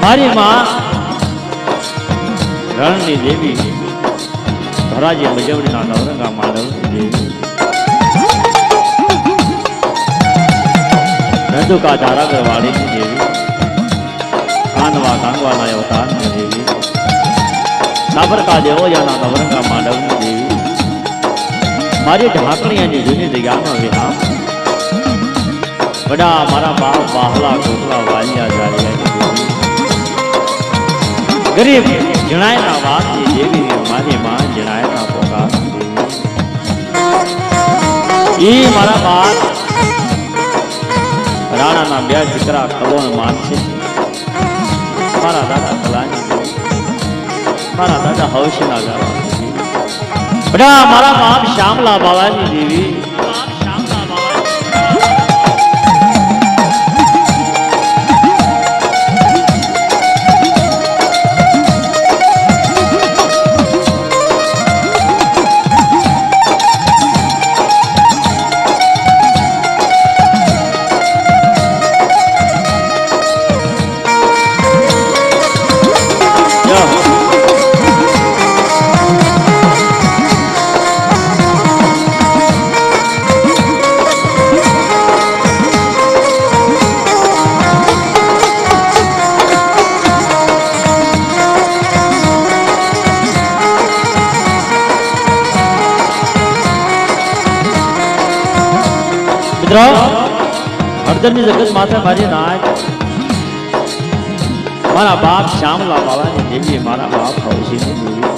મારી માં રણની દેવી ધરાજી મજવડીના નવરંગા માનવની દેવી ધંધુકા ધારાગર વાળીની દેવી કાનવા કાંગવાના અવતારની દેવી સાબરકા દેવોયાના નવરંગા માનવની દેવી મારી ઢાંકણીયાની જૂની જગ્યાનો વિરામ બડા મારા બાપ બાહલા ગોખલા વાલિયા જાલિયા ગરીબ જણાયના વાતની દેવી મારી માં જણાયના પોકાર ઈ મારા બાપ રાણાના બે દીકરા કલોન માનશે મારા દાદા કલાની મારા દાદા હવશના ગાવા બડા મારા બાપ શ્યામલા બાવાની દેવી હળદરની જગત માથે મારી નાચ મારા બાપ શ્યામલા બાવાની દેવી મારા બાપ હવશીની દેવી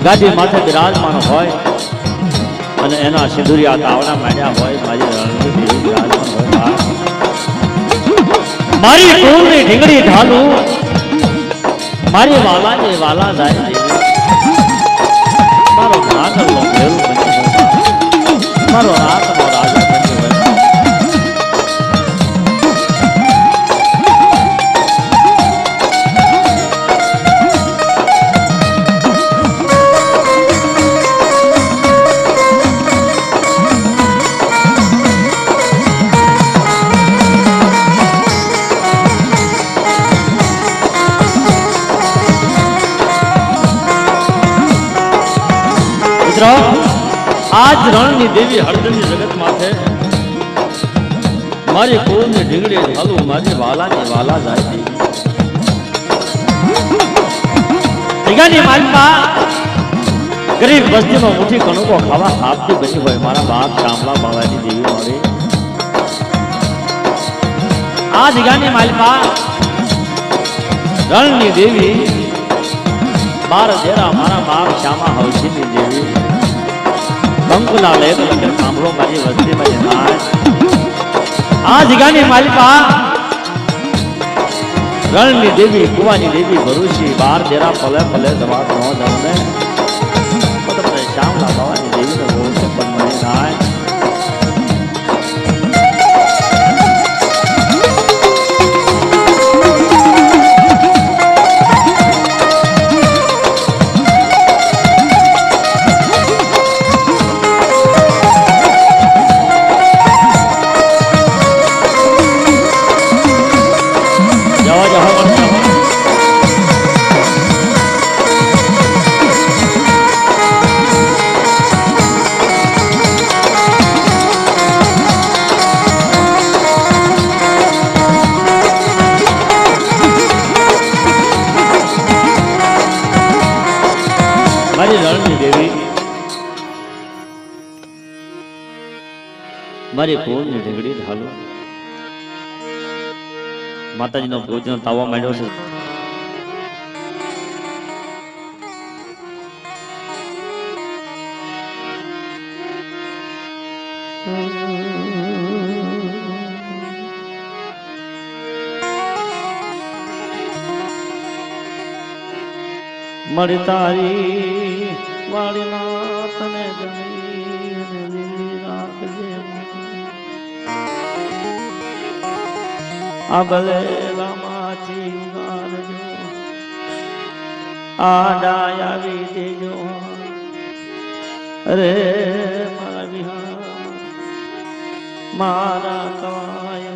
ગાદી માથે બિરાજમાન હોય અને એના સિંદુરિયા તાવડા માંડ્યા હોય મારી રણની દેવી બિરાજમાન હોય મારી કુળની ઢીંગડી ઢાલું મારી વાલાની વાલા જાય દેવી મારો નાગરનો ભેરું બની મારો રાતનો રાજા બની આજ રણની દેવી હળદરની જગત માથે મારી કુળની ઢીંગડી ઢાલું મારી વાલાની વાલા જાય દેવી માલમાં ગરીબ વસ્તીમાં મુઠ્ઠી કણુકો ખાવા આપતી બની હોય મારા બાપ શ્યામલા બાવાની દેવી મારી આ જગ્યાની માલમાં રણની દેવી બાર દેરા મારા બાપ શ્યામા હવશીની દેવી કંકુના લેખ લખેલ સાંભળો મારી વસ્તીમાં જનાર આ જગ્યાની માલિકા રણની દેવી કુવાની દેવી ભરૂચી બાર દેરા પલે પલે દવા નો દવને તમને શ્યામલા બાવાની દેવીનો બોલ છે પણ મને નાય મારી કુળની ઢીંગડી ઢાલો માતાજીનો ભોજનો તાવા માંડ્યો છે મળી તારી વાળીના તને જમી રાખજે આ બલેલામાંથી ઉગારજો આ ડાય આવી દેજો અરે મારા વિહાર મારા કવાય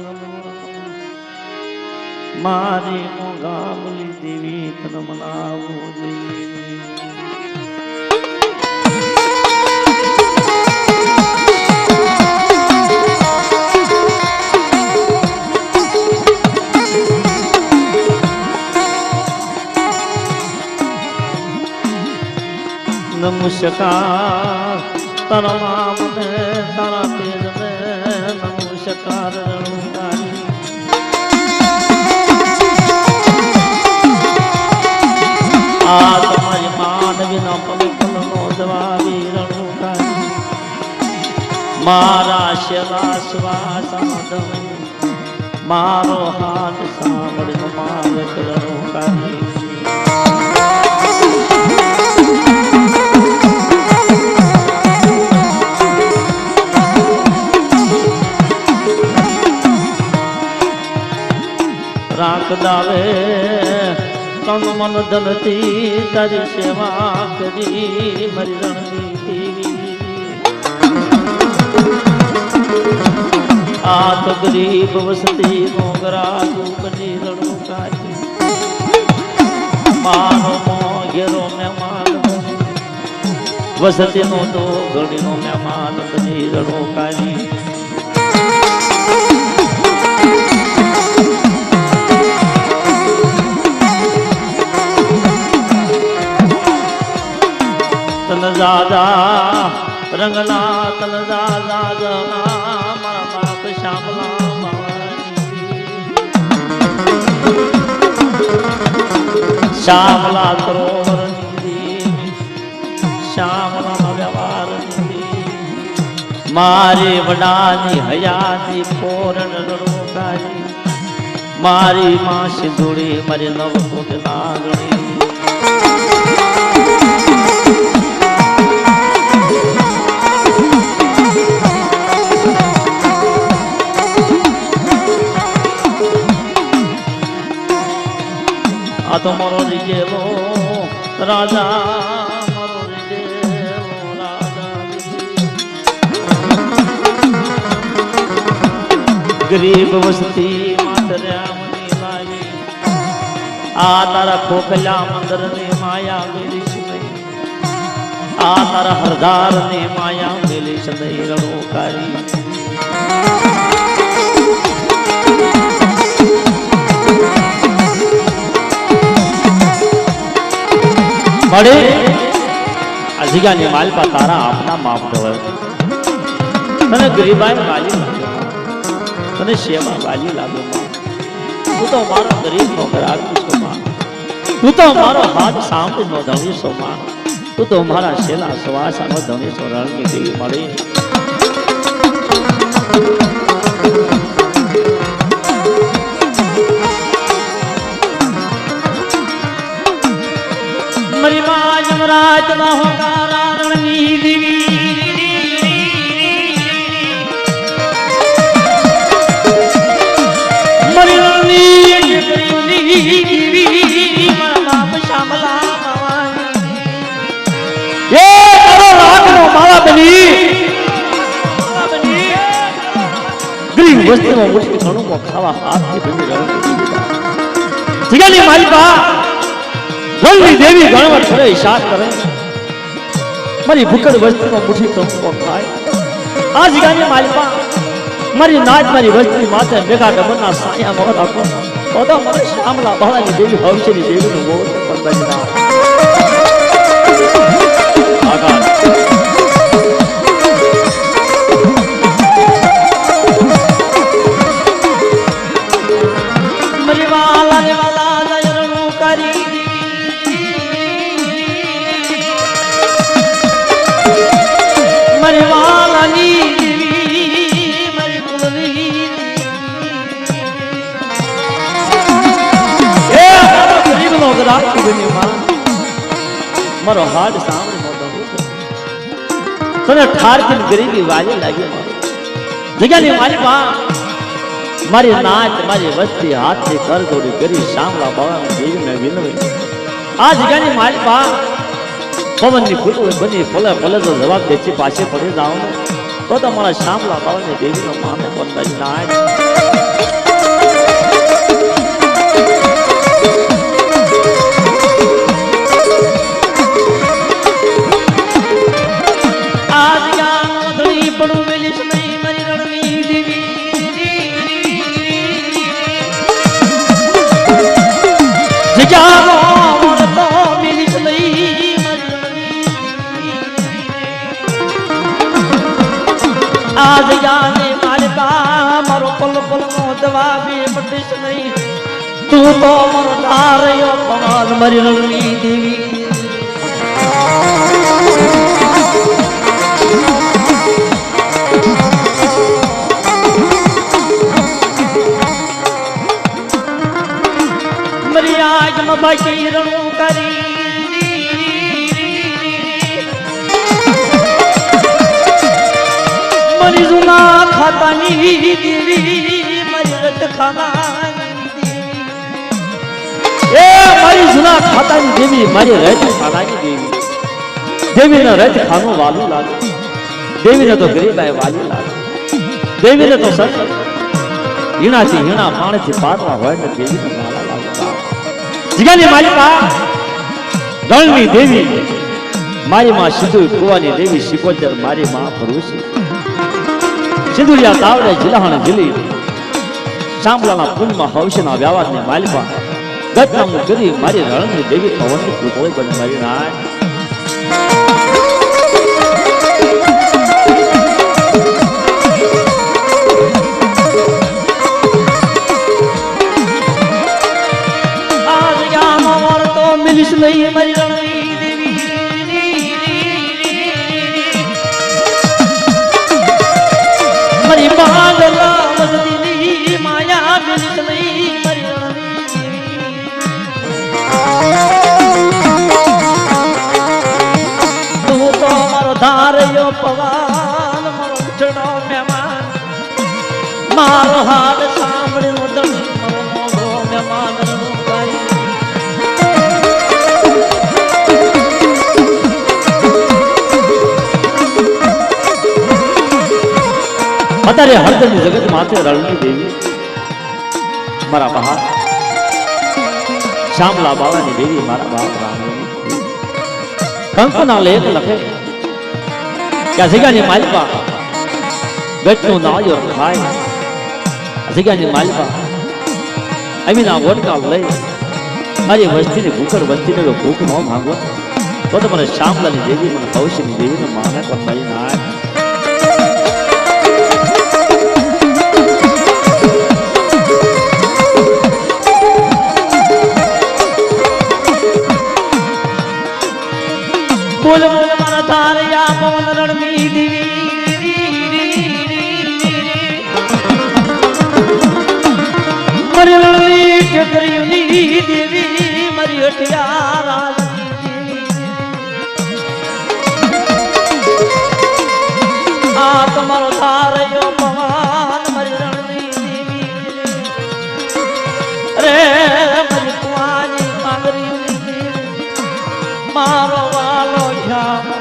મારી મોંઘામલી દેવી તને મનાવું જોઈએ. નમસ્કાર તારા નામ ને તારા તેજ ને નમસ્કાર રણુકારી. આ તમારી માનવીના પવિત્રનો જવાબી રણુકારી. મારા શેલા શ્વાસ મારો હાથ સાંભળીનો મારે રણુકારી. રાખ દાવે તન મન ધનથી તારી સેવા કરી મારી રણનીતિ. આ તો ગરીબ વસતી મોગરા દુઃખની રણુકારી. મારો મોઘેરો મહેમાન વસતીનો તો ઘડીનો મહેમાન બની રણુકારી. દાદા રંગના તન દાદા જના મારા બાપ શ્યામલા શ્યામલા સરોવર શ્યામલા વ્યવહાર મારી વડાની હયાતી પૂર્ણ રણુકારી. મારી માં સિંધુડી મારી નવકોટ નાગણી. આ તો મારો રીજેલો રાજા મારો રીજેલો રાજા. ગરીબ વસ્તી માતરામની લાવી. આ તારા ખોખલા મંદરની માયા મેલી છે. આ તારા હરદારની માયા મેલી છે રણુકારી. મળે આ જગ્યાની માલપા તારા આપના માપ હોય. તને ગરીબાઈ વાલી લાગે, તને સેવા વાલી લાગે. તું તો મારો ગરીબ નો ગ્રાહક છો માં. તું તો મારો હાથ સાંભળી નો ધણી છો માં. તું તો મારા શેલા શ્વાસા નો ધણી છો રણની દેવી. મળી મરી માં જમરાજ ના હોકારા રણની દેવી. મરી રણની દેવી મારા બાપ શ્યામલા ભવાની. એ તારો લાગનો મારા બની ગરીબ વસ્તીમાં મુશ્કેલ ઘણું ખાવા હાથથી ભૂમિ રણની જીગાની મારી પા રણની દેવી ગણવટ કરે હિસાબ કરે. મારી ભૂખડ વસ્તીમાં મુઠ્ઠી કંપો ખાય. આ જગ્યાની માલિકા મારી નાચ મારી વસ્તી માથે ભેગા ડબરના સાયા મોર રાખો. તો મારે શ્યામલા બહારની દેવી હવસની દેવીનું મોર પણ બચના આકાશ. મરી વાલા રે વાલા જયરણું કરી. મરી વાલાની દેવી મરી કુલની એ મારો ગરીબનો ગ્રાહક બની માં. મારો હાડ સાંભળી મોટો તને ઠારથી ગરીબી વાલી લાગી. જગ્યાની મારી માં મારી નાચ મારી વસ્તી હાથથી કર જોડી કરી શ્યામલા બાવાની દેવીને વિનવી. આ જગ્યાની મારી માં પવનની ફૂલ બની ફલે ફલે તો જવાબ દેતી પાસે પડી જાવ તો તમારા શ્યામલા બાવાની દેવીનો માથે પંદાજ નાચ. જગ્યાનો મળતો મિલિત નહીં આ જગ્યાને માલિકા મારો પલ પલ નો જવાબી પડીશ નહીં તું તો મારો ધારયો પવન મરી રણની દેવી બાકી રણું કરી મરી જૂના ખાતાની દેવી મારી રત ખાનાની એ મારી જૂના ખાતાની દેવી મારી રત ખાનાની દેવી દેવીને રત ખાનું વાલું લાગે દેવીને તો ગરીબાઈ વાલી લાગે દેવીને તો સત હીણાથી હીણા પાણીથી પાતળા હોય ને દેવીને માલા લાગે જગ્યાની માલિકા રણની દેવી મારી માં સિંધુ કુવાની દેવી શિકોતર મારી માં ભરૂસી સિંધુરિયા તાવડે જિલ્લાને જીલી સાંભળાના પુણ્યમાં હવસના વ્યવહારને માલિકા ગતનામું કરી મારી રણની દેવી પવનની પુતળી બની મારી નાય નહીં મારી રણની દેવી મારી બાગલા મજદીની માયા મિલિત નહીં મારી રણની તું તો મારો ધારયો પવન મારો ઉછળો મહેમાન મારો હાલ સાંભળ્યો દળ મારો મોગો મહેમાન અત્યારે હળદરની જગત માથે રણની દેવી મારા બહાર શ્યામલા બાવાની દેવી મારા બાપ રામની કંકના લેખ લખે કે આ જગ્યાની માલિકા ગટનું નાળિયેર ખાય આ જગ્યાની માલિકા અમીના વોટકા લઈ મારી વસ્તીની ભૂખડ વસ્તીને ભૂખ ન માંગો તો મને શ્યામલાની દેવી મને કૌશિકની દેવીને માને પણ મારી નાય બોલ બોલ મારા ધારયા પવન રણની દેવી મારી રણની ઠકરીઓની દેવી મારી હઠિયારા આ તમારો ધારયો પવન મારી રણની દેવી રે મારી કુવાની પાંગરીઓની દેવી મારો વાલો શ્યામ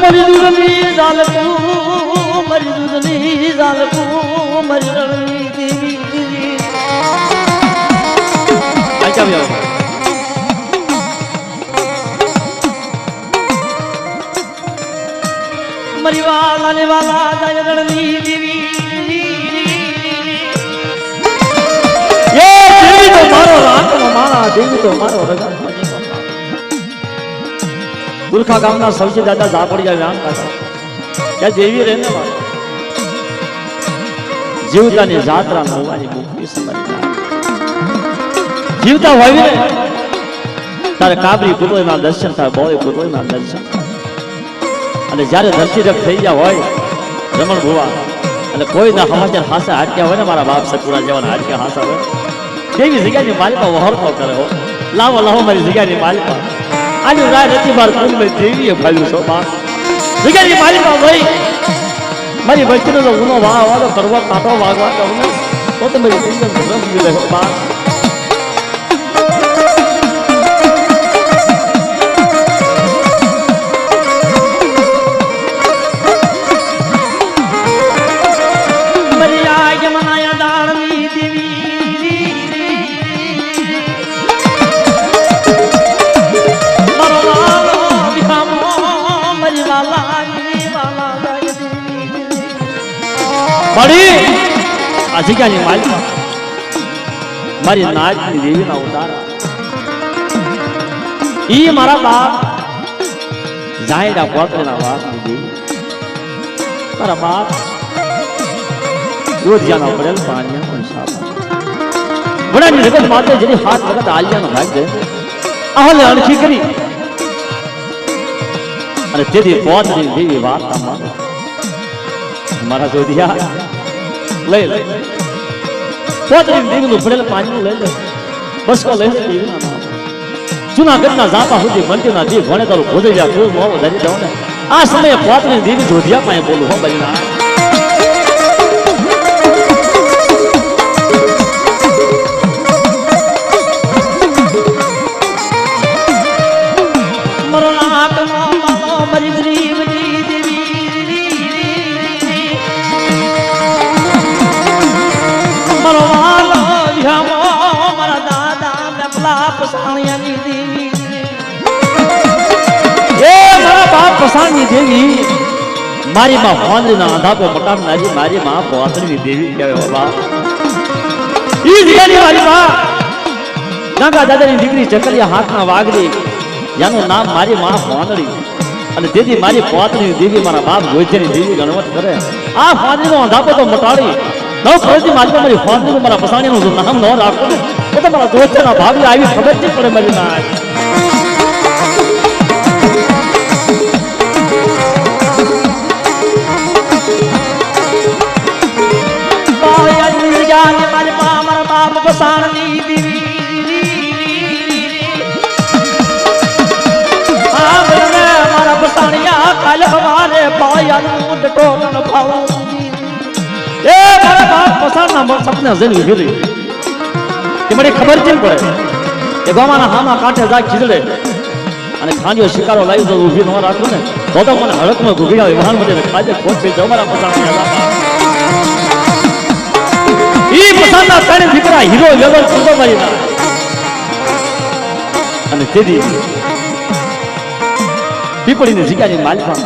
મરી દૂધની ઝાલકું મરી દૂધની ઝાલકું મરી રણની દેવી મરી વાલા ને વાલા જાય રણની દેવી એ દેવી તો મારો રાતનો મારા દેવી તો મારો રગા ગુરખા ગામના સૌથી દાદા ઝાપડિયા રામ દાદા ત્યાં દેવી રહેને વાળા જીવતાની જાત્રા મળવાની મુક્તિ સમજતા જીવતા હોય ને તારે કાબરી પુતળીના દર્શન થાય બોળી પુતળીના દર્શન અને જ્યારે ધરતી રખ થઈ ગયા હોય રમણ ભુવા અને કોઈના સમાચાર હાસા હાટક્યા હોય ને મારા બાપ સકુરા જેવાના હાટક્યા હાસા હોય કેવી જગ્યાની માલિકા વહરતો કરે હો લાવો લાવો મારી જગ્યાની માલિકા આની રાય નથી બાર કુલ મેં દેવીએ ફાલ્યું છો બાપ જગ્યાની માલિકા ભાઈ મારી વચ્ચેનો જો ગુનો વાળો કરવા કાંટો વાગવા કરું ને તો તમે જિંદગી રહો બા બડી આ જગ્યાની માલિક મારી નાચની દેવીના ઉતારા ઈ મારા બાપ જાયડા પોતરેના વાતની દેવી મારા બાપ રોજિયાના પડેલ પાણીયા પણ સાફ વડાની જગત માતે જેની હાથ વખત આલિયાનો ભાગ દે આહલે અણખી કરી અને તેથી પોતરી દેવી વાર્તામાં મારા જોધિયા લઈ લે પોતરી દેવીનું પડેલ પાણીનું લઈ લે બસ કો લઈ લે દેવીના નામ જૂનાગઢના જાપા સુધી મંદિરના દેવ ભણે તારું ભોજઈ જા તું મોં વધારી જાવ ને આ સમયે પોતરી દેવી જોધિયા પાસે બોલું હો બલીના પસાણની દેવી મારી માં હોંદના આધાપે મટાડનારી મારી માં પોતરીની દેવી કહેવાય બાબા ઈ જગ્યાની મારી માં ગંગા દાદાની દીકરી ચકલિયા હાથના વાઘરી જેનું નામ મારી માં હોંદડી અને તેથી મારી પોતરીની દેવી મારા બાપ ગોઈથેની દેવી ગણવત કરે આ હોંદરીનો આધાપે તો મટાડી નવ ફરતી મારી મારી હોંદરીનું મારા પસાણીનું નામ ન રાખો ને તો તમારા દોસ્તના ભાવી આવી ખબર જ પડે મારી ના પસાણની દેવી મારા પસાણિયા કાલ હવારે પાયાનું ડટોન ભાવું એ મારા બાપ પસાણના સપને જઈને ફેરી કે મને ખબર કેમ પડે એ ગામના હામા કાંઠે જાય ખીજડે અને ખાંડિયો શિકારો લાવી તો ઊભી ન રાખું ને તો મને હડકમાં ઘૂગી આવે વાહન મને ખાજે ખોટ થઈ જાવ મારા પસાણિયા ઈ પસંદના ત્રણ દીકરા હીરો વેગર કુદો મારી ના અને તેદી પીપળીની જગ્યાની માલિકા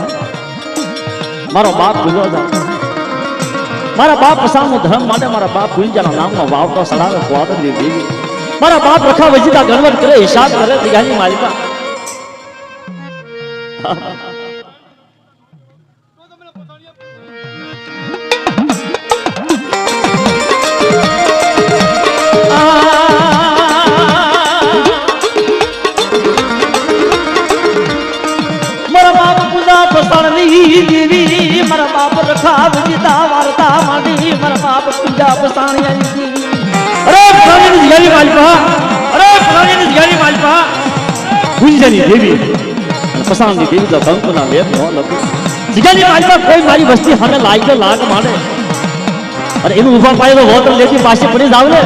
મારો બાપ ગુજરો જા મારા બાપ પસાણનો ધર્મ માટે મારા બાપ કુંજાના નામમાં વાવતો સડાવે પોતરી દેવી મારા બાપ રખા વજીતા ગણવત કરે હિસાબ કરે જગ્યાની માલિકા દેવી મારા બાપ રખા વજીતા વાર્તા માંડી મારા બાપ પૂજા પસાણિયાની દેવી અરે પ્રાણીની જગ્યાની માલિકા અરે પ્રાણીની જગ્યાની માલિકા પૂજાની દેવી પસાણની દેવી તો બંકના લેપ ન લખું જગ્યાની માલિકા કોઈ મારી વસ્તી સામે લાગ માંડે અરે એનું ઉભા પાડે તો વોટર લેતી પાસે પડી જાવ ને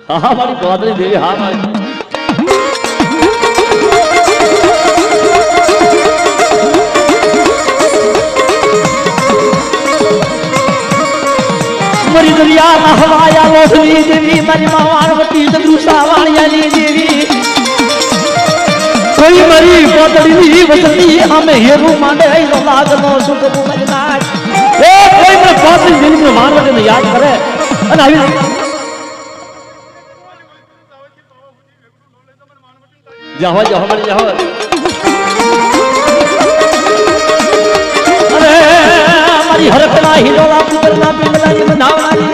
હા મારી પોતરી દેવી હા મારી મરી દરિયા હવાયા લોસની દેવી મારી માવાણવતી સગૃષા વાણિયાની દેવી કોઈ મરી પોતડીની વસતી અમે હેરું માંડે તો લાગનો સુખ મજનાજ એ કોઈ મને પોતડી દેવીને માનવતીને યાદ કરે અને આવી જાહો જાહો મારી જાહો અરે મારી હરકના હિલોલા પુતરના પિંગલાની મનાવવાની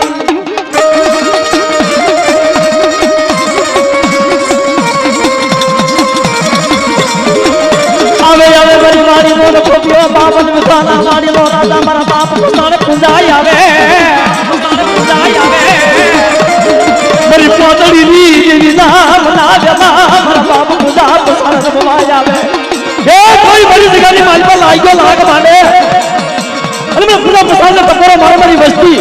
આવે આવે મારી મારી મોર ખોપ્યો બાપન વિખાના મારી લો રાજા મારા બાપ પોતાને પૂજાઈ આવે મારી પોતડીની જેવી નામ ના દેવા મારા બાપ પૂજા પસાર રમવાય આવે મારી વસ્તી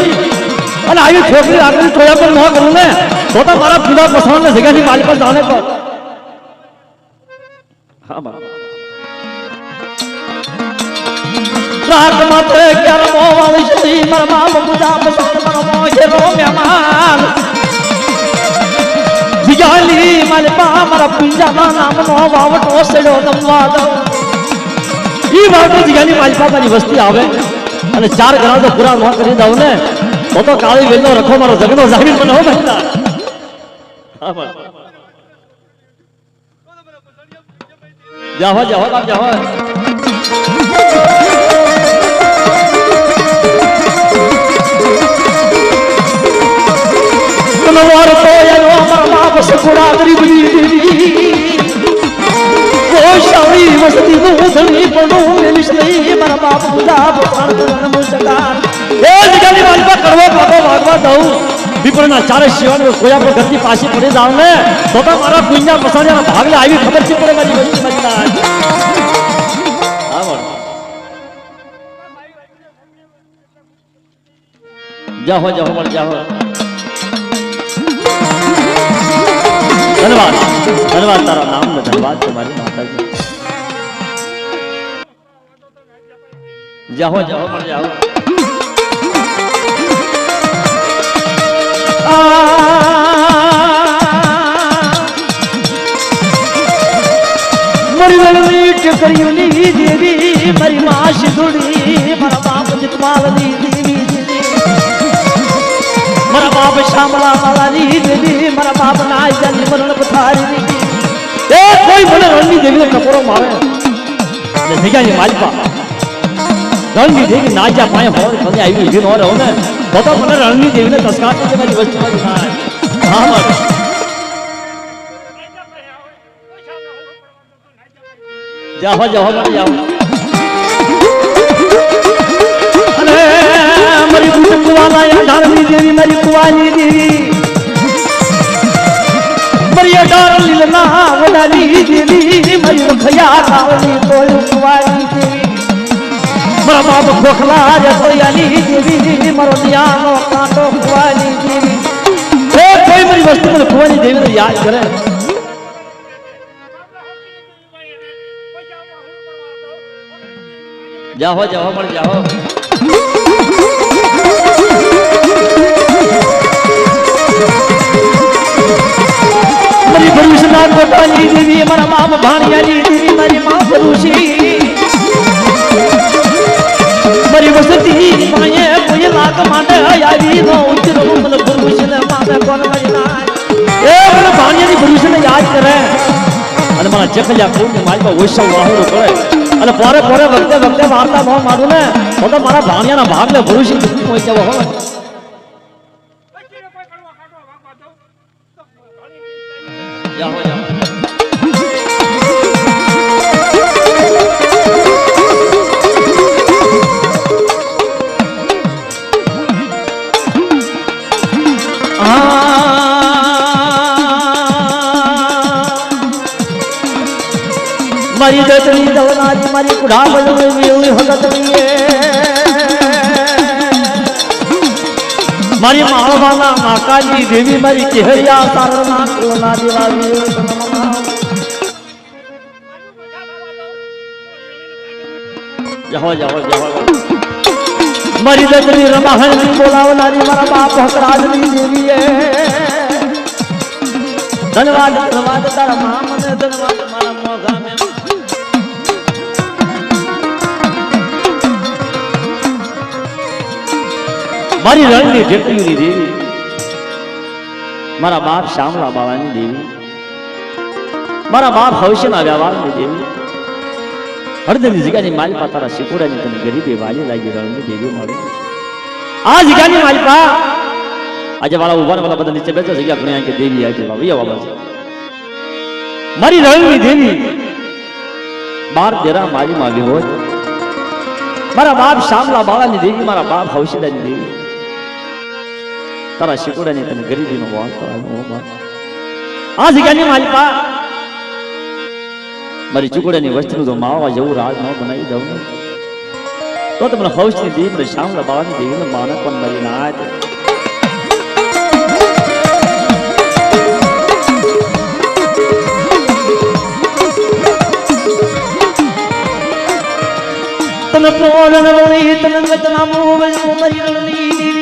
અને આવી છોકરી આગળ જોયા પણ ન કરું ને તો મારા પીડા પસંદ જગ્યાથી મારી પર જાણે તો હા બરાબર રાત માત્ર ક્યારે મોવાળી છે મારા બાપ પૂજા પસંદ મારો મોજેરો મહેમાન વિજાલી મારે બા મારા પૂંજાના નામનો વાવટો સેડો દમવા દો ઈ વાવટો જગ્યાની મારી પાપાની વસ્તી આવે અને 4 ઘણા તો પૂરા ન કરી દઉં ને તો કાળી વેલનો રખો મારો જગનો જામીન મને હો બેટા હા બસ જાવ જાવ બાપ જાવ નવાર તો એનો મારા બાપ સકુડા ગરીબી ગોશાળી વસ્તી નું ધણી પડું મેલીશ નહીં મારા બાપ પૂજા ભગવાન નમસ્કાર એ જગ્યાની વાલપા કરવો બાબો ભાગવા દઉં વિપરના ચારે શિવાનો કોઈ આપણે ઘરની પાછી પડી જાવ ને તો મારા પુણ્યા પસાડિયાના ભાગલા આવી ખબર છે પડે મારી વસ્તી મારી ના જાઓ જાઓ મળ જાઓ धन्यवाद धन्यवाद तारा नाम में धन्यवाद तुम्हारी माता जी जाओ जाओ मर जाओ मरी मीट करी देवी मरी माँ सिंधुड़ी मरा बाप जितवाली देवी मरा बाप श्यामला वाली देवी मरा बाप नाय जानी मरण पथारी ए कोई મને રણની દેવીને ટકોરો મારે ને જગ્યાની માલિકા રણની દેવી નાજા પાએ હોર ખને આવી ઊભી ન રહો ને તો મને રણની દેવીને તસ્કાર કે મારી વસ્તુ માં ના હા મારે જાઓ જાઓ મત જાઓ અરે મારી કુવાલા યા ધારની દેવી મારી કુવાની દેવી મરિયા ડાર લીલના વડાલી દેવી મારી ખયા ખાવલી કોઈ કુવાની દેવી મારા બાપ ખોખલા રસોયાની દેવી મારો દિયાનો કાંટો કુવાની દેવી એ કોઈ મારી વસ્તુ મને કુવાની દેવીને યાદ કરે જાઓ જાઓ મળ જાઓ મારી ભરૂચના કોટાની દેવી મારા બાપ ભાણિયાની દેવી મારી માં ભરૂચી મારી વસતી માએ કોઈ લાગ માટે આવી નો ઉતરો મને ભરૂચને માને કોણ મારી ના એ મને ભાણિયાની ભરૂચને યાદ કરે અને મારા જખલિયા કુળની માલમાં ઓછો વાહુરો કરે અને પોરે પોરે વખતે વાર્તા ન મારું ને તો મારા ભાણિયાના ભાગને ભરૂચી દુઃખી હોય જવો હોય જાઓ જાઓ મારી દતની દવનાજી મારી કુડા બળવી એવી હગતની મારી માળવાના માકાજી દેવી મારી કેહરિયા સારના કુલના દેવાવી જાઓ જાઓ જાઓ મારી દતની રમાહણની બોલાવનારી મારા બાપ હકરાજની દેવી ધન્યવાદ ધન્યવાદ તારા મામને ધન્યવાદ મારા મોઘા મે મારી રણની ઢેકડીની દેવી મારા બાપ શ્યામલા બાવાની દેવી મારા બાપ હવશના વ્યવહારની દેવી હળદરની જગ્યાની માલિકા તારા શિકોડાની તને ગરીબી વાલી લાગી રણની દેવી મળી આ જગ્યાની માલિકા આજે વાળા ઉભા વાળા બધા નીચે બેઠા જગ્યા ઘણી કે દેવી આવી બાબા બાબા છે મારી રણની દેવી 12 દેરા મારી માગી હોય મારા બાપ શ્યામલા બાવાની દેવી મારા બાપ હવશદાની દેવી તારા શિકોડાની તને ગરીબીનો વાતો આ જગ્યાની માલિકા મારી ચુકડાની વસ્તુનું તો માવા જેવું રાજ ન બનાવી દઉં તો તમને હવસની દેવી શામળા બાવાની દેવીને માને પણ મરી ના આવે. તને પ્રોણ રણી તને વચના મોહ મરી રણી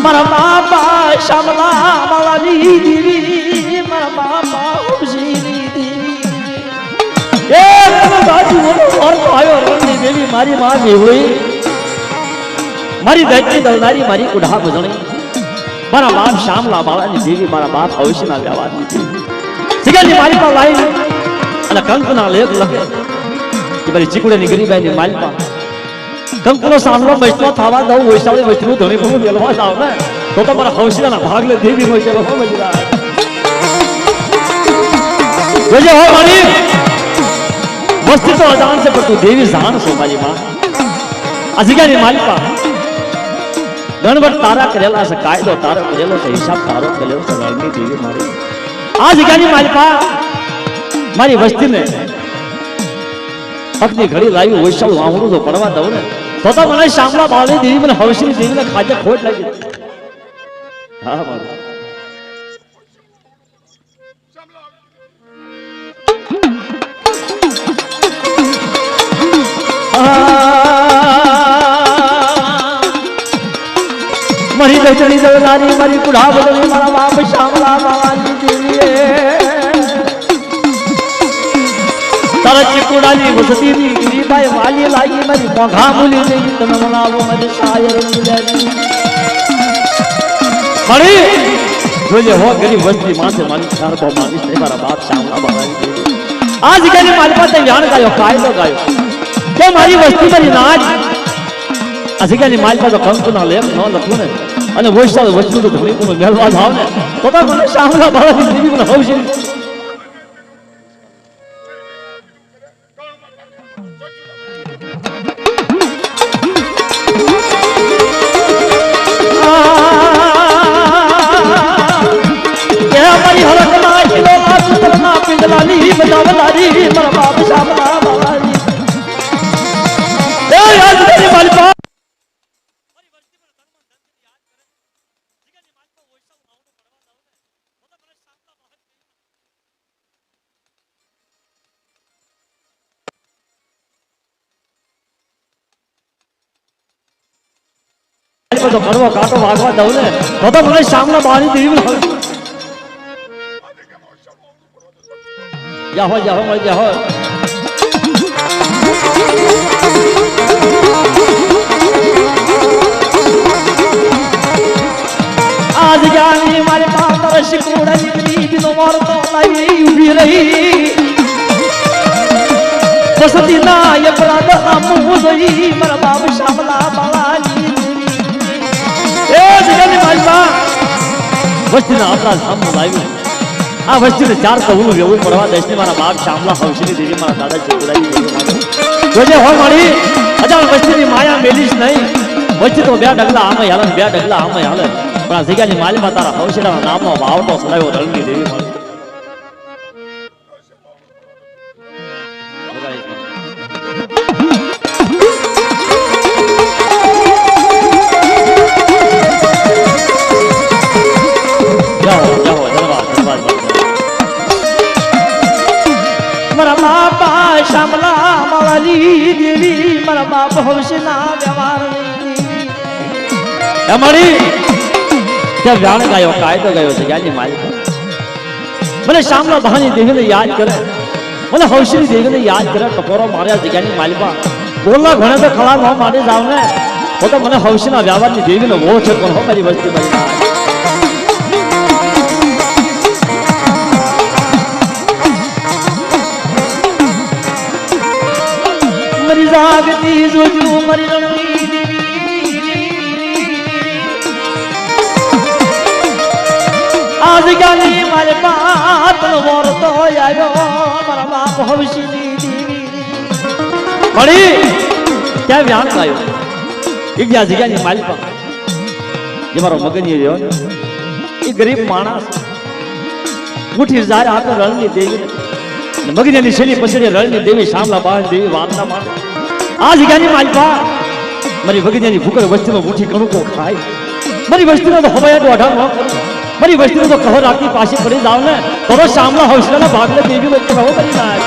મારા બાપા શામલા બાવાની દેવી મારા બાપા હવસીની દેવી એ તને બાજુ ઓર આવ્યો રણની દેવી મારી માં બેવડી મારી દૈત્ય દલનારી મારી કુઢા ભજણી મારા બાપ શામલા બાવાની દેવી મારા બાપ હવસીના વ્યવહારની દેવી સિગાની મારી પાસે લાવી અને કંકના લેખ લખે કે મારી ચીકુડાની ગરીબાઈની મારી પાસે કંકનો સામનો વૈષ્ણવ થવા દઉં વૈષ્ણવ વૈષ્ણવ ધણી બહુ મેળવા જાવ ને તો મારા હવસીના ભાગ લે દેવી હોય છે બહુ મજા જોજે હો મારી વસ્તી તો અજાણ છે પણ તું દેવી જાણ છો મારી માં આ જગ્યાની મારી પાસે ગણવટ તારા કરેલા છે કાયદો તારો કરેલો છે હિસાબ તારો કરેલો છે રણની દેવી મારી આ જગ્યાની મારી પા મારી વસ્તીને પગની ઘડી લાવી વૈશાળ વાવડું તો પડવા દઉં ને તો મને શામળા બાળી દેવી મને હવસીની દેવીને ખાજે ખોટ લાગી. હા મારું મારી દૈતણી દલનારી મારી કુઢા બદલી મારા બાપ શામળા બાવાની દેવીએ તારા ચીકુડાની વસતીની ગીરીબાઈ વાલી લાગી મારી મોઘા મૂલી દેવી તમે મનાવો મારી શાયર મળી જોજે હો ગરીબ વસ્તી માથે મારી ચાર બહુ માનીશ નહીં મારા બાપ શામળા બાવાની દેવી આ જગ્યાની મારી પાસે જાણ ગાયો કાયદો ગાયો કે મારી વસ્તી મારી નાજ આ જગ્યાની મારી પાસે કંકુના લેખ ન લખું ને અને વૈશાળ વસ્તુ તો ધણી તું મેળવા જાવ ને તો મને શામળા બાવાની દેવી મને હવસી મારી હરકના શિલોના પુત્રના પિંગલાની બજાવનારી મારા બાપ શામળા બાવાની એ યાદ કરી મારી બાપ તો કરવો કાંટો વાગવા દઉં ને તો મને શામળા બાવાની દેવી જાહો જાહો મળી જાહો આજ જાની મારી પાતર શિકોડા નીકળી દિનો મારતો લાવી ઊભી રહી વસતી ના અપરાધ આમું જોઈ મારા બાપ શામળા બાવાની એ જગ્યાની મારી માં વસ્તીના અપરાધ સામું લાવ્યું આ વસ્તીને ચાર કવું એવું પડવા દેશની મારા બાપ શામળા હવસીની દેવી મારા દાદા ચીકુડાની દેવી મારી જોજે હો મારી અજાણ વસ્તીની માયા મેલીશ નહીં વસ્તી તો બે ડગલા આમે હાલે બે ડગલા આમે હાલે પણ આ જગ્યાની માલીમાં તારા હવસીના નામનો વાવટો સડાયો રણની દેવી મારી મારા બાપા શામળા બાવાની દેવી મારા બાપ હવસીના વ્યવહારની અમારી ત્યાં જાણ ગાયો કાયદો ગયો છે જ્ઞાની માલિક મને શામળા બાવાની દેવીને યાદ કરે મને હવસીની દેવીને યાદ કરે ટકોરો માર્યા જગ્યાની માલિકા બોલના ઘણે તો ખળા ન મારી જાવ ને તો મને હવસીના વ્યવહારની દેવીનો મોહ છે પણ હો મારી વસ્તી મારી જાગતી જોજુ મારી રણની આજ ગાની મારે પાતળ વરતો આવ્યો મારા બાપ હવસીની દેવી મળી ત્યાં વ્યાણ આવ્યો એક જગ્યાની માલિકા જે મારો મગની રહ્યો ને એ ગરીબ માણસ મુઠ્ઠી જાય આપણે રણની દેવી મગજની શેલી પછડી રળની દેવી શામલા બાળ દેવી વામના માણ આ જગ્યાની માલપા મારી વગજની ભૂકર વસ્તીમાં મુઠ્ઠી કણુકો ખાય મારી વસ્તીનો તો હવાયા તો અઢાર ન કરું મારી વસ્તીનો તો કહર આપની પાસે પડી જાવ ને તો શામલા હૌસલાના ભાગલે દેવી વચ્ચે રહો કરી નાખ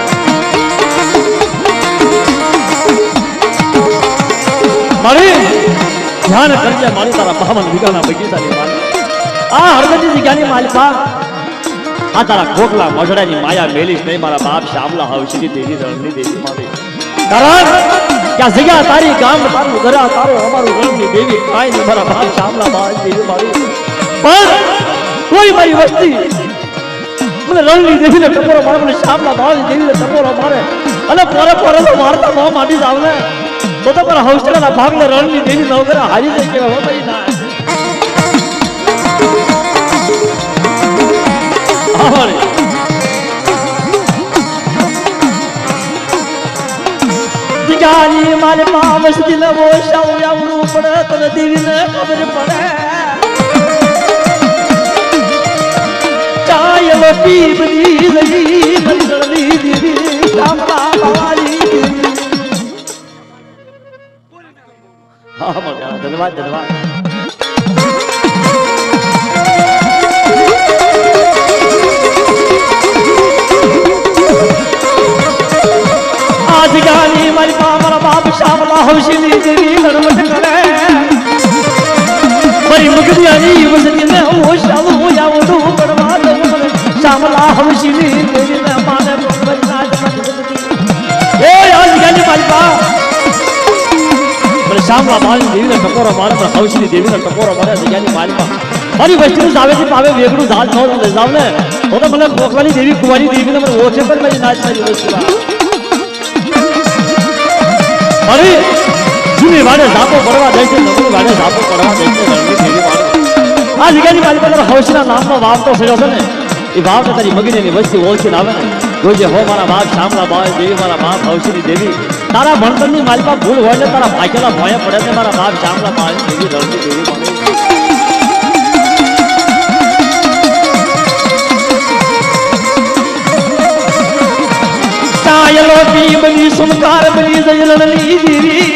મારી ધ્યાન કરજે મારી તારા બામન વિગાના બગીચાની માલ આ હરગતી જગ્યાની માલપા આ તારા ખોખલા મઢડાની માયા મેલીશ નહીં મારા બાપ શામલા હવશની દેવી રણની દેવી મારી કારણ કે આ જગ્યા તારી ગામ તારું ઘર તારો અમારું રણની દેવી કાંઈ નહીં મારા બાપ શામલા બાળ દેવી મારી પણ કોઈ મારી વસ્તી મને રણની દેવીને ટકોરો મારે મને શામલા બાળ દેવીને ટકોરો મારે અને પોરે પોરે તો મારતા ન માટી જાવ ને તો મારા હવસલાના ભાગને રણની દેવી નવગરા હારી જાય કે હવે ભાઈ ના જગાની મારે પાવસ દિલ વો શાવયાવરું પડે તને દેવીને ખબર પડે ચાયલો પીબની જઈ મંડળની દેવી શામલા બાવાલી દેવી હા મજા ધન્યવાદ ધન્યવાદ જગાની મારી મારા બાપ શામલા હવશની દેવી લડવટ કરે મારી મગદિયાની વસતીને ઓ શાલો આવડું પડવા દે મને શામલા હવશની દેવીને માને ભગવતના જગત એ આ જગાની મારી બાપ મને શામલા બાળની દેવીને ટકોરો મારે પણ હવશની દેવીને ટકોરો મારે જગાની મારી બાપ મારી વસ્તીનું સાવેથી પાવે વેગડું ધાલ ન લઈ જાવ ને તો મને કોકવાની દેવી કુંવારી દેવીને મને ઓછે પણ મારી નાચ મારી વસ્તુમાં અરે જૂની વાડે ઝાપો પડવા જાય છે નવી વાડે ઝાપો પડવા જાય છે રણની દેવી વાડે આ જગ્યાની મારી પાસે હવસના નામનો વાવ તો થયો છે ને એ વાવ તો તારી મગજની વસ્તી ઓળખીને આવે ને જોજે હો મારા બાપ શામલા બાળ દેવી મારા બાપ હવસની દેવી તારા ભણતરની મારી પાસે ભૂલ હોય ને તારા ભાગ્યના ભોયા પડે છે મારા બાપ શામલા બાળ દેવી રણની દેવી વાડે ચાયલો પીબની સુમકાર બની જયલની દેવી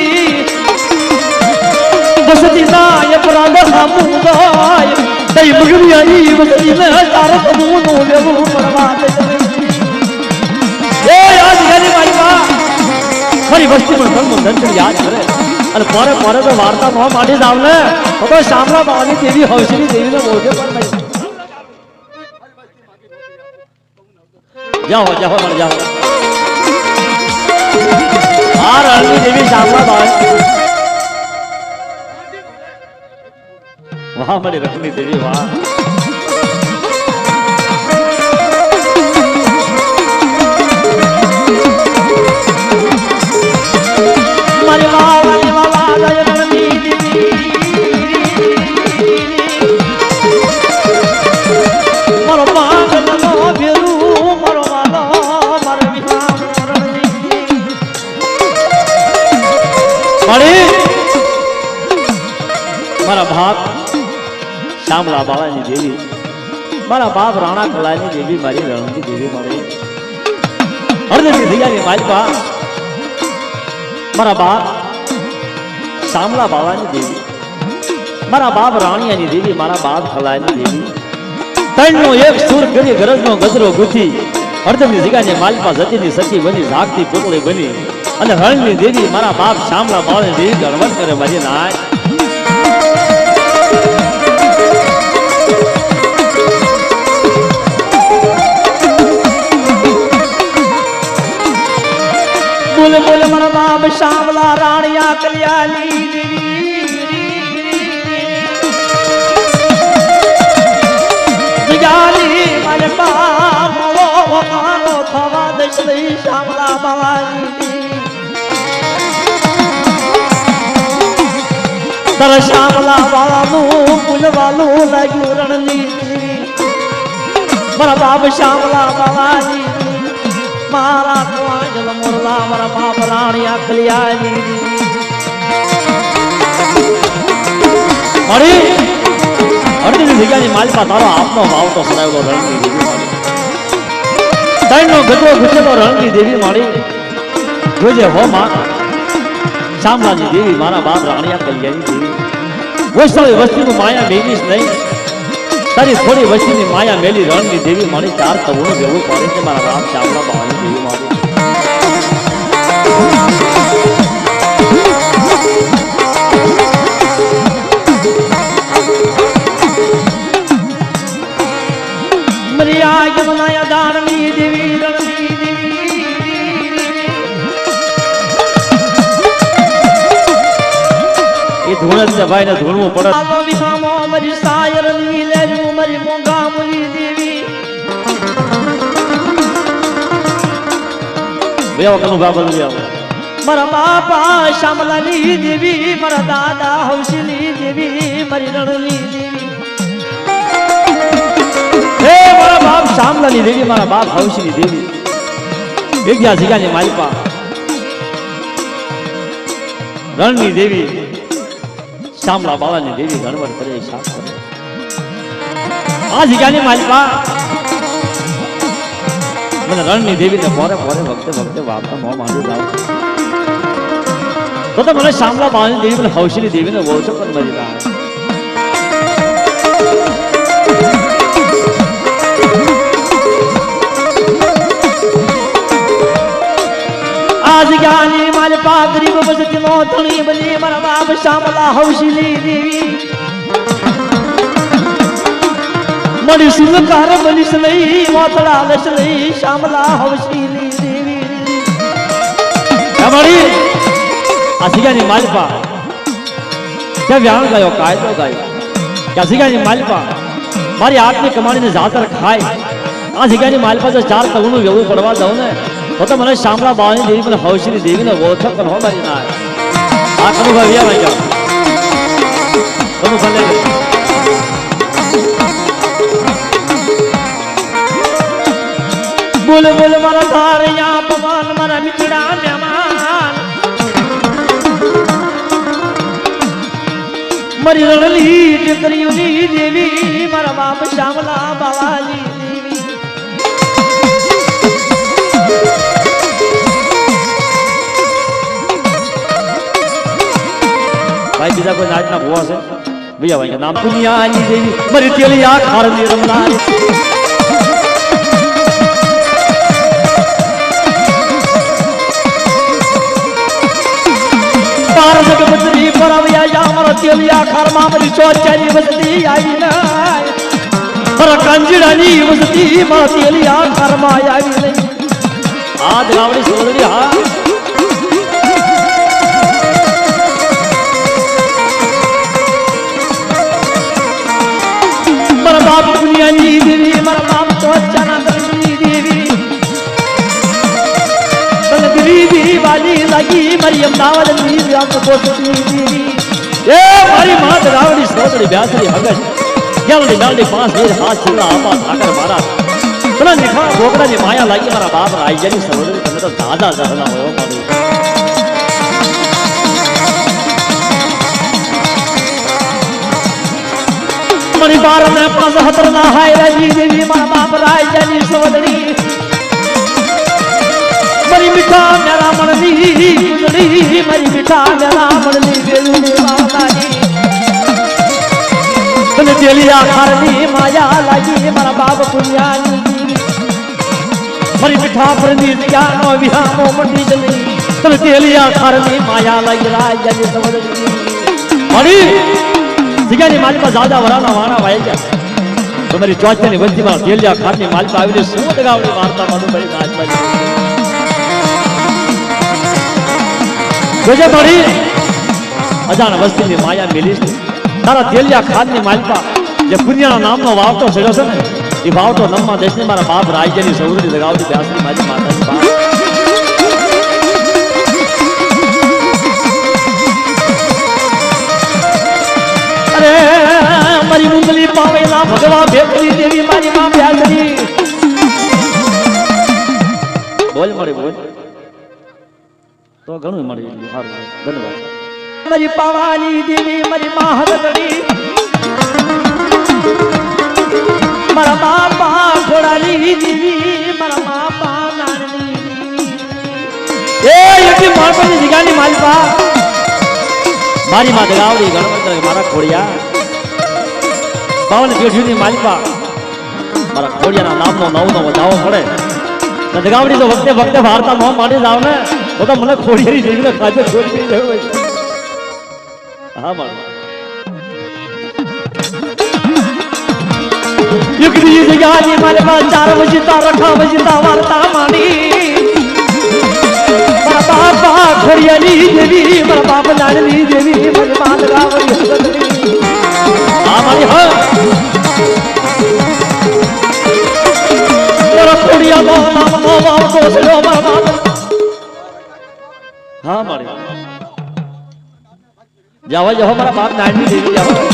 વસતી નાય પરાંદ સામુદાય દઈ મગરિયાની વસતીને તાર સમૂહનો લેવું પડવા દે એ યાદ કરી મારી માં મારી વસ્તી પણ ધર્મ ધન યાદ કરે અને પોરે પોરે તો વાર્તા ન માટી જાવ ને તો શામલા બાવાની દેવી હવસની દેવીને મોઢે પણ નહીં જાઓ જાઓ મને જાઓ આ રણની દેવી શામલા બાળ વાહ મારી રણની દેવી વાહ મારી વાવાની વાલા જય રણની દેવી મારો પાંગનો ભેરું મારો વાલો મારો વિહામ મારા બાપ શામલા બાળાની દેવી મારા બાપ રાણા કલાની દેવી મારી રણની દેવી મારી હરદેવી થયાની માલપા મારા બાપ શામલા બાળાની દેવી મારા બાપ રાણીયાની દેવી મારા બાપ કલાની દેવી ત્રણનો એક સુર કરી ગરજનો ગજરો ગુથી હરદેવી જગ્યાની માલપા જતીની સતી બની ઝાકતી પુતળી બની અને રણની દેવી મારા બાપ શામલા બાળાની દેવી ગણવટ કરે મારી નાય બોલે બોલે મારા બાપ શામલા રાણિયા કલ્યાણી જગાની મારે બાપ મારો થવા દશ નહીં શામલા બાવાની તર શામલા વાળાનું ફૂલવાલું લાગ્યું રણની મારા બાપ શામલા બાવાની મારા કોંજલ મોરલા મારા બાપ રાણિયા કલ્યાણી અરે અડધી જગ્યાની માલપા તારો આપનો ભાવ તો સડાવેલો રણની દેવી ત્રણનો ગજવો ગુજેલો રણની દેવી મારી જોજે હો માં શામલાની દેવી મારા બાપ રાણિયા કલ્યાણી દેવી વૈષ્ણવી વસ્તીનું માયા મેલીશ નહીં તારી થોડી વસ્તીની માયા મેલી રણની દેવી મારી ચાર તવનું ભેગું પડે છે મારા બાપ શામલા બાવાની દેવી મારી મરિયા યમુના દારની દેવી રણની એ ધૂળ જ છે ભાઈ ને ધૂળવું પડે આવો વિહામો મરી સાયરની લેજુ મરી મોંઘા મુલી દેવી બેવ કનું બાબલ બેવ મારા બાપા શામલાની દેવી મારા દાદા હંસની દેવી મારી રણની દેવી હે મારા બાપ શામલાની દેવી મારા બાપ હવશની દેવી વિદ્યા જીગાની માલિકા રણની દેવી શામલા બાવાની દેવી ગણવટ કરે શાપ કરે આ જીગાની માલિકા મને રણની દેવીને પોરે પોરે વખતે વાપતા મોં માંડી જાવ તો મને શામલા બાવાની દેવી મને હવશની દેવીને ઓળખો પણ મરી જાય આજ જ્ઞાની મારે પા ગરીબ વસતી નો ધણી બની મારા બાપ શામલા હવશીલી દેવી મળી સુલકાર બનીશ લઈ મોતળા લશ લઈ શામલા હવશીલી દેવી અમારી આ જીગાની માલિકા ક્યાં વ્યાણ ગયો કાયદો ગાયો ક્યાં જીગાની માલિકા મારી આટલી કમાણીને જાતર ખાય આ જીગાની માલિકા જો ચાર તવનું વેવું પડવા દઉં ને તો મને શામલા બાવાની દેવી મને હવશની દેવીને ઓળખ પણ હો મારી ના આ કનું ભાઈ ભાઈ જાઓ કનું ભલે બોલ બોલ મારા ધારયા પવન મારા મિત્રા મહેમાન મારી રણલી દીકરીઓની દેવી મારા બાપ શામલા બાવાની દેવી ભાઈ બીજા કોઈ નાચના ભૂવા છે બીજા ભાઈ નામ પુનિયાની દેવી મારી તેલિયા ખારની રમનારી જગબત્રી પરવ્યા યા મારા તેલિયા ખારમાં મારી ચોચાની વસતી આવી ના મારા કાંજીડાની વસતી મારા તેલિયા ખારમાં આવી નહીં આ દ્રાવડી સોદરી હા મારા બાપ પુનિયાની દેવી મારા બાપ ચોચાના દર્શની દેવી ગરીબી વાલી લાગી મારી અમદાવાદની વ્યાપ પોતની દેવી એ મારી માત રાવડી સોદરી બ્યાસરી હગસ ગેલડી ડાલડી પાંચ વીર હાથ છોડા આપા ઠાકર મારા તને નિખા ગોગડાની માયા લાગી મારા બાપ રાયજાની સોદરી તમે તો દાદા દહના હોય મારી મારી બાર ને 75 ના હાય રાજી દેવી મારા બાપ રાયજાની સોદરી મારી મીઠા મેરા મણની કુંડળી મારી મીઠા મેરા મણની બેલુની વાવલાની તને તેલિયા ખારની માયા લાગી મારા બાપ પુણ્યાની મારી મીઠા પરની જગ્યાનો વિહામો મંડી જલી તને તેલિયા ખારની માયા લાગી રાજાની સમજણી મારી જગ્યાની માલિકા જાદા વરાના વાણા વાઈ ગયા તમારી ચોથાની વસ્તીમાં તેલિયા ખારની માલિકા આવીને શું દગાવડી વાર્તા મારું ભાઈ નાચવાની જોજે મારી અજાણ વસ્તીની માયા મિલીશ તારા તેલિયા ખાનની માલિકા જે પુણ્યના નામનો વાવટો સડ્યો છે ને એ વાવટો નમમાં દેશની મારા બાપ રાજ્યની સૌરી લગાવતી વ્યાસની મારી માતાની બાપ અરે મારી મુંગલી પાવેલા ભગવા ભેખલી દેવી મારી માં વ્યાસની બોલ મળી બોલ તો ઘણું મળી સારું ધન્યવાદ મારી પાવાની દેવી મારી માં હરગડી મારા બાપા ઘોડાની દેવી મારા બાપા એ એકી માણસની જગ્યાની માલિકા મારી માં દગાવડી ગણવંતર મારા ખોડિયા બાવન પેઢીની માલિકા મારા ખોડિયાના નામનો નવનો વધાવો પડે દગાવડી તો વખતે વખતે વાર્તા ન માંડી જાવ ને તો મને ખોડિયાની જગ્યાએ ખાતે ખોડી જવું હોય હા મારું યુગની જગ્યાની મારે પાસે 4 વજીતા રખા વજીતા વાર્તા માંડી મારા બાપા ખોડિયાની દેવી મારા બાપ નાની દેવી મને માન ગાવડી હા મારી હા મારા ખોડિયાનો નામનો વાવ દોસડો મારા બાપ હા મારી જાવા જાવ મારા બાપ નાની દેવી જાવા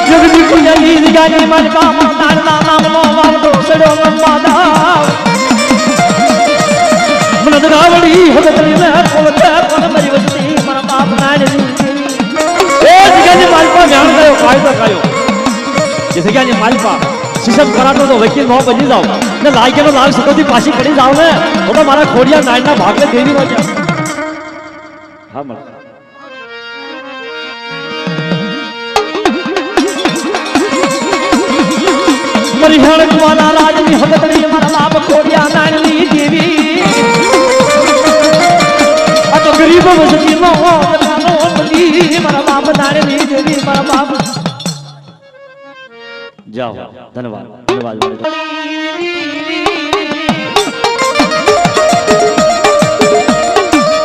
જગદી કુંજની જગાની મારી બાપ નાના નામનો વાવ દોસડો મારા મને દગાવડી હગતરી ને કોલતે કોન મરી વસતી મારા બાપ નાની એ જગાની માલપા જાણ ગયો કાયદો કાયો જે જગાની માલપા શિક્ષક કરાતો તો વકીલ નો બની જાવ ને લાયકેનો લાગ સકોથી પાછી પડી જાવ ને તો મારા ખોડિયા નાયના ભાગલે દેવી નો છે હા મળ મરી હણ કુવાના રાજની હગતરી મારા બાપ ખોડિયા નાની દેવી ગરીબ વસતી નો બની મારા બાપ નાની દેવી મારા બાપ જાઓ ધન્યવાદ ધન્યવાદ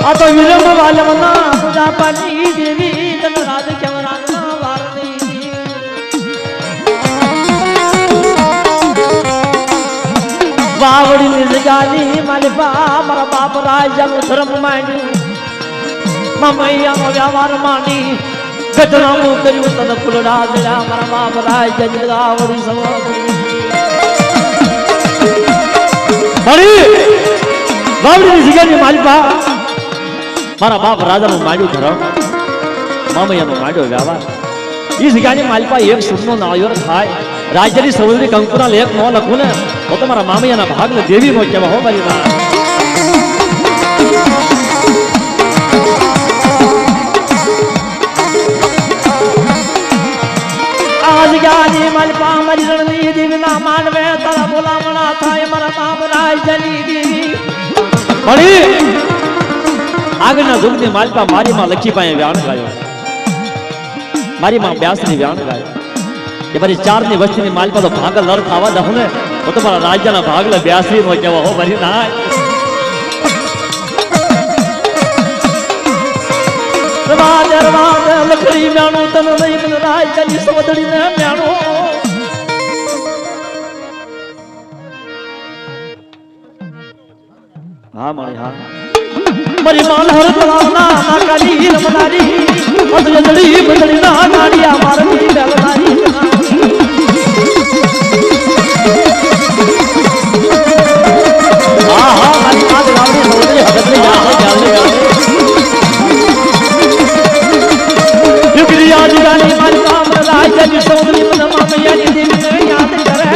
આ તો વિરમ વાલમના પૂજા પાની દેવી તન રાજ કેવરાના વારની વાવડી ની જગાની મારી બા મારા બાપ રાજાનો ધર્મ માંડી મમૈયાનો વ્યવહાર માંડી ગજરાનું કર્યું તને ફૂલડા દયા મારા બાપ રાજા જગાવડી સવારી મારી વાવડીની જગાની મારી બા મારા બાપ રાજાનું માંડ્યું ધર્મ મમૈયાનો માંડ્યો વ્યવહાર એ જગાની મારી બા એક સુરનો નાળિયેર ખાય રાજ્યની સૌરી કંકુના લેખ ન લખું ને તો તમારા મામૈયાના ભાગને દેવી નો કહેવા હો મારી ના આજ ગાની માલપા મારી રણની દેવીના માનવે તારા બોલામણા થાય મારા બાપ રાજની દેવી મળી આગળના દુઃખની માલપા મારી માં લખી પાસે વ્યાણ ગાયો મારી માં બ્યાસની વ્યાણ ગાયો કે મારી 4 ની વસ્તીની માલપા તો ભાગલ લર ખાવા દઉં ને તો તમારા રાજ્યના ભાગલે 82 નો કહેવા હો મારી ના રવાદ રવાદ લખડી મ્યાણું તન નહીં મને રાજ્યની સવદડી ને મ્યાણું હા મારી હા મારી માલ હર તળાવના નાકાની રમનારી અદલડી બદડી ના નાડિયા મારતી બેલનારી હા હા મારી માલ ગાવડી સૌદરી હદતની યાદ જાલે યુગરી યાદ ગાની મારી કામ રાજની સૌદરી મને મામૈયાની દેવીને યાદ કરે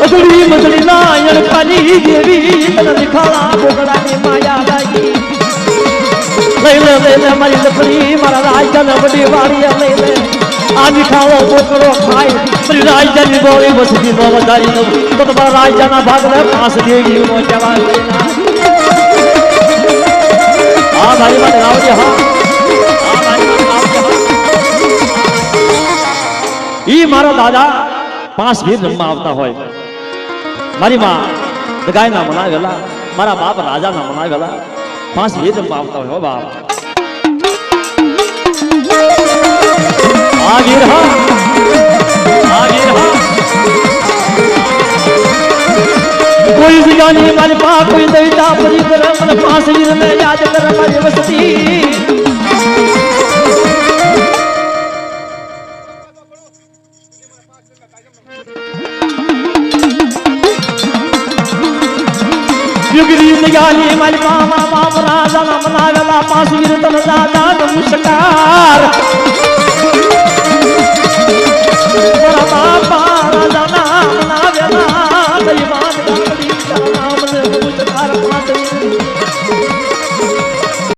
અદડી મદડી નાયણ કાલી દેવી તને દિખાલા બોગડાની માયા લાગી લઈ લે મારી લપડી મારા રાજને બડી વાળી લઈ લે આ દિખાલો બોકડો ખાય મારી રાજની બોળી વસતી નો વધારી દઉં તો તમારા રાજના ભાગને 5 દેવી નો જવાન હા મારી વાત રાવડી હા મારી વાત રાવડી ઈ મારા દાદા 5 વીર રમવા આવતા હોય મારી માં દગાયના મનાવેલા મારા બાપ રાજાના મનાવેલા 5 વીર રમવા આવતા હોય હો બાપ આ વીર હા કોઈ જગાની મારી પા કોઈ દઈતા પરી કર મને 5 વીર ને યાદ કર મારી વસતી યુગરી જગાની મારી પા બાપ રાજાના મનાવેલા 5 વીર તન દાદા નમસ્કાર